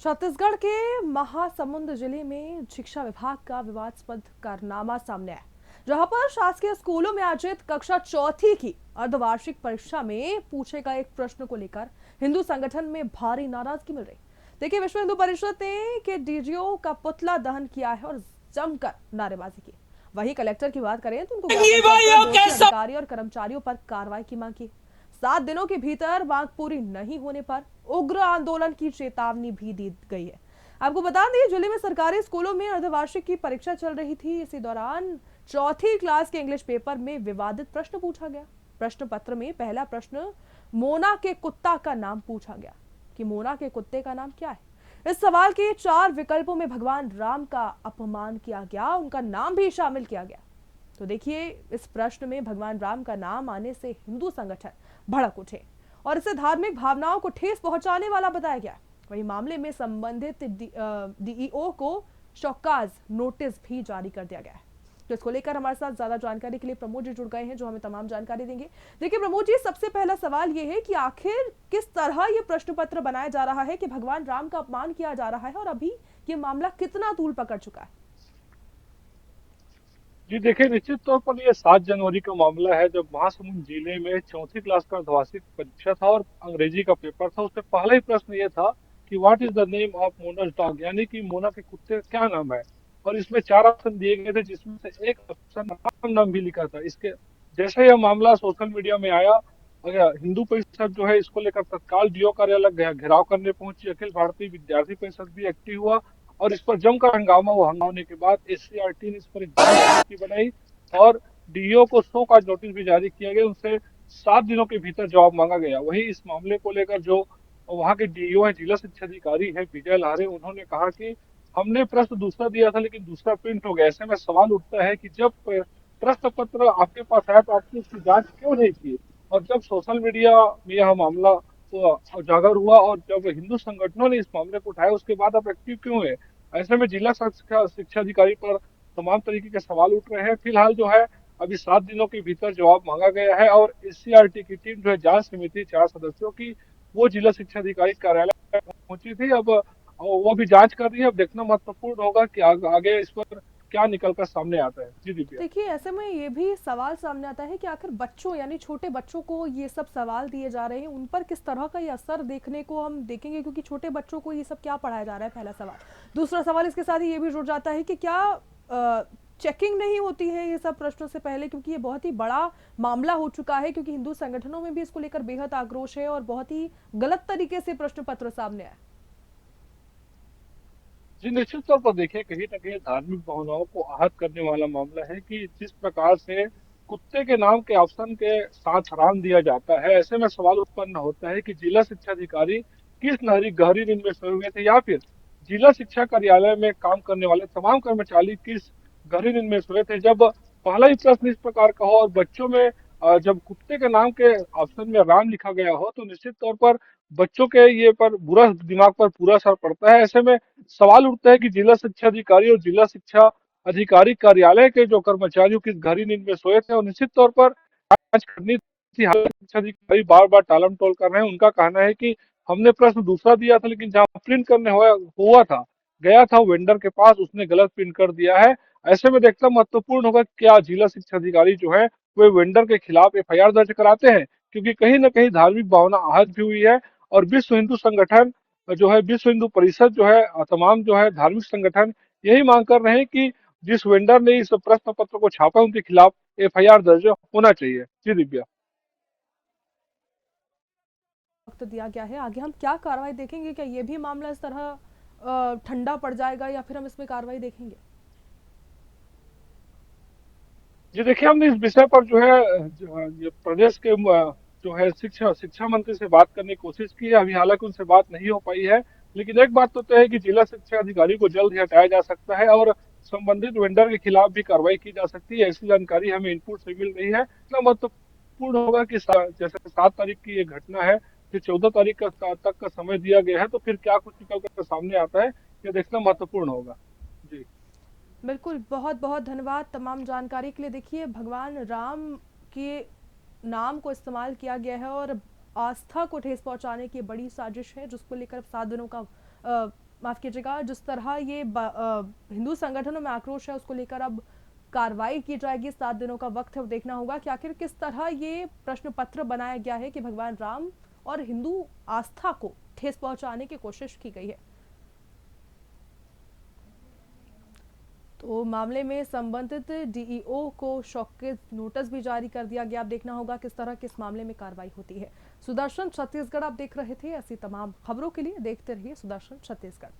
छत्तीसगढ़ के महासमुंद जिले में शिक्षा विभाग का विवादास्पद कारनामा सामने आया, जहां पर शासकीय स्कूलों में आयोजित कक्षा चौथी की अर्धवार्षिक परीक्षा में पूछे गए एक प्रश्न को लेकर हिंदू संगठन में भारी नाराजगी मिल रही। देखिए, विश्व हिंदू परिषद ने के डीजीओ का पुतला दहन किया है और जमकर नारेबाजी की। वहीं कलेक्टर की बात करें तो उनको दोषी अधिकारी और कर्मचारियों पर कार्रवाई की मांग की। 7 दिनों के भीतर मांग पूरी नहीं होने पर उग्र आंदोलन की चेतावनी भी दी गई है। आपको बता दें, जिले में सरकारी स्कूलों में अर्धवार्षिक की परीक्षा चल रही थी। इसी दौरान चौथी क्लास के इंग्लिश पेपर में विवादित प्रश्न पूछा गया। प्रश्न पत्र में पहला प्रश्न मोना के कुत्ता का नाम पूछा गया कि मोना के कुत्ते का नाम क्या है। इस सवाल के 4 विकल्पों में भगवान राम का अपमान किया गया, उनका नाम भी शामिल किया गया। तो देखिए, इस प्रश्न में भगवान राम का नाम आने से हिंदू संगठन भड़क उठे और इसे धार्मिक भावनाओं को ठेस पहुंचाने वाला बताया गया। वहीं मामले में संबंधित डीईओ को शौकाज नोटिस भी जारी कर दिया गया है। तो इसको लेकर हमारे साथ ज्यादा जानकारी के लिए प्रमोद जी जुड़ गए हैं, जो हमें तमाम जानकारी देंगे। देखिए प्रमोद जी, सबसे पहला सवाल ये है कि आखिर किस तरह ये प्रश्न पत्र बनाया जा रहा है कि भगवान राम का अपमान किया जा रहा है, और अभी ये मामला कितना तूल पकड़ चुका है? जी देखिए, निश्चित तौर पर ये 7 जनवरी का मामला है, जब महासमुंद जिले में चौथी क्लास का अर्धवार्षिक परीक्षा था और अंग्रेजी का पेपर था। उसमें पहला ही प्रश्न ये था कि what is the name of Mona's dog, यानी कि मोना के कुत्ते का क्या नाम है। और इसमें 4 ऑप्शन दिए गए थे, जिसमें से एक ऑप्शन राम नाम भी लिखा था। इसके जैसे यह मामला सोशल मीडिया में आया, हिंदू परिषद जो है इसको लेकर तत्काल डीओ कार्यालय घेराव करने पहुंची। अखिल भारतीय विद्यार्थी परिषद भी एक्टिव हुआ और इस पर जमकर हंगामा हुआ। हंगामे के बाद एससीईआरटी ने इस पर एक जांच समिति बनाई और डीईओ को शो कॉज नोटिस भी जारी किया गया। उनसे 7 दिनों के भीतर जवाब मांगा गया। वहीं इस मामले को लेकर जो वहाँ के डीईओ है, जिला शिक्षा अधिकारी है विजय लारे, उन्होंने कहा कि हमने प्रश्न दूसरा दिया था लेकिन दूसरा प्रिंट हो गया। ऐसे में सवाल उठता है कि जब प्रश्न पत्र आपके पास आया तो आपने उसकी जांच क्यों नहीं की। और जब सोशल मीडिया में यह मामला तो उजागर हुआ और जब हिंदू संगठनों ने इस मामले को उठाया, उसके बाद आप एक्टिव क्यों है। ऐसे में जिला शिक्षा शिक्षा अधिकारी पर तमाम तरीके के सवाल उठ रहे हैं। फिलहाल जो है अभी 7 दिनों के भीतर जवाब मांगा गया है और एससीईआरटी की टीम जो है जांच समिति 4 सदस्यों की, वो जिला शिक्षा अधिकारी कार्यालय पहुंची थी। अब वो भी जांच कर रही है। अब देखना महत्वपूर्ण होगा कि आगे इस पर क्या निकलकर सामने आता है। जी दिव्या। देखिए, ऐसे में ये भी सवाल सामने आता है कि आखिर बच्चों यानी छोटे बच्चों को ये सब सवाल दिए जा रहे हैं, उन पर किस तरह का ये असर देखने को हम देखेंगे, क्योंकि छोटे बच्चों को ये सब क्या पढ़ाया जा रहा है, पहला सवाल। दूसरा सवाल इसके साथ ही ये भी जुड़ जाता है कि क्या चेकिंग नहीं होती है ये सब प्रश्नों से पहले, क्योंकि ये बहुत ही बड़ा मामला हो चुका है, क्योंकि हिंदू संगठनों में भी इसको लेकर बेहद आक्रोश है और बहुत ही गलत तरीके से प्रश्न पत्र सामने आया। जी निश्चित तौर पर देखिए, कहीं ना कहीं धार्मिक भावनाओं को आहत करने वाला मामला है कि जिस प्रकार से कुत्ते के नाम के ऑप्शन के साथ राम दिया जाता है। ऐसे में सवाल उत्पन्न होता है कि जिला शिक्षा अधिकारी किस गहरी नींद में सोए हुए थे, या फिर जिला शिक्षा कार्यालय में काम करने वाले तमाम कर्मचारी किस गहरी नींद में सोए थे। जब पहला ही प्रश्न इस प्रकार का हो और बच्चों में जब कुत्ते के नाम के ऑप्शन में राम लिखा गया हो, तो निश्चित तौर पर बच्चों के ये पर बुरा दिमाग पर पूरा असर पड़ता है। ऐसे में सवाल उठता है कि जिला शिक्षा अधिकारी और जिला शिक्षा अधिकारी कार्यालय के जो कर्मचारी किस गहरी नींद में सोए थे। और निश्चित तौर पर जांच करनी थी। हालांकि शिक्षा अधिकारी बार बार टालम टोल कर रहे हैं। उनका कहना है कि हमने प्रश्न दूसरा दिया था, लेकिन जहाँ प्रिंट करने हुआ था, गया था वेंडर के पास, उसने गलत प्रिंट कर दिया है। ऐसे में देखना महत्वपूर्ण होगा क्या जिला शिक्षा अधिकारी जो है वे वेंडर के खिलाफ एफआईआर दर्ज कराते हैं, क्योंकि कहीं ना कहीं धार्मिक भावना आहत भी हुई है। और विश्व हिंदू संगठन जो है, विश्व हिंदू परिषद जो है, तमाम जो है धार्मिक संगठन यही मांग कर रहे हैं कि जिस वेंडर ने इस प्रश्न पत्र को छापा, उनके खिलाफ एफआईआर दर्ज होना चाहिए। जी दिव्या। वक्त दिया गया है, आगे हम क्या कार्रवाई देखेंगे? क्या ये भी मामला इस तरह ठंडा पड़ जाएगा या फिर हम इसमें कार्रवाई देखेंगे? जी देखिए, हमने इस विषय पर जो है ये प्रदेश के जो है शिक्षा शिक्षा मंत्री से बात करने की कोशिश की है। अभी हालांकि उनसे बात नहीं हो पाई है, लेकिन एक बात तो तय है कि जिला शिक्षा अधिकारी को जल्द ही हटाया जा सकता है और संबंधित वेंडर के खिलाफ भी कार्रवाई की जा सकती है। ऐसी जानकारी हमें इनपुट से मिल रही है। इतना महत्वपूर्ण होगा कि जैसे 7 तारीख की ये घटना है, फिर 14 तारीख तक का समय दिया गया है, तो फिर क्या कुछ निकल कर सामने आता है, ये देखना महत्वपूर्ण होगा। जी। बिल्कुल, बहुत बहुत धन्यवाद तमाम जानकारी के लिए। देखिए, भगवान राम के नाम को इस्तेमाल किया गया है और आस्था को ठेस पहुंचाने की बड़ी साजिश है, जिसको लेकर 7 दिनों का माफ कीजिएगा, जिस तरह ये हिंदू संगठनों में आक्रोश है उसको लेकर अब कार्रवाई की जाएगी। 7 दिनों का वक्त है, वो देखना होगा कि आखिर किस तरह ये प्रश्न पत्र बनाया गया है कि भगवान राम और हिंदू आस्था को ठेस पहुंचाने की कोशिश की गई है। तो मामले में संबंधित डीईओ को शौकित नोटिस भी जारी कर दिया गया। अब देखना होगा किस तरह किस मामले में कार्रवाई होती है। सुदर्शन छत्तीसगढ़ आप देख रहे थे। ऐसी तमाम खबरों के लिए देखते रहिए सुदर्शन छत्तीसगढ़।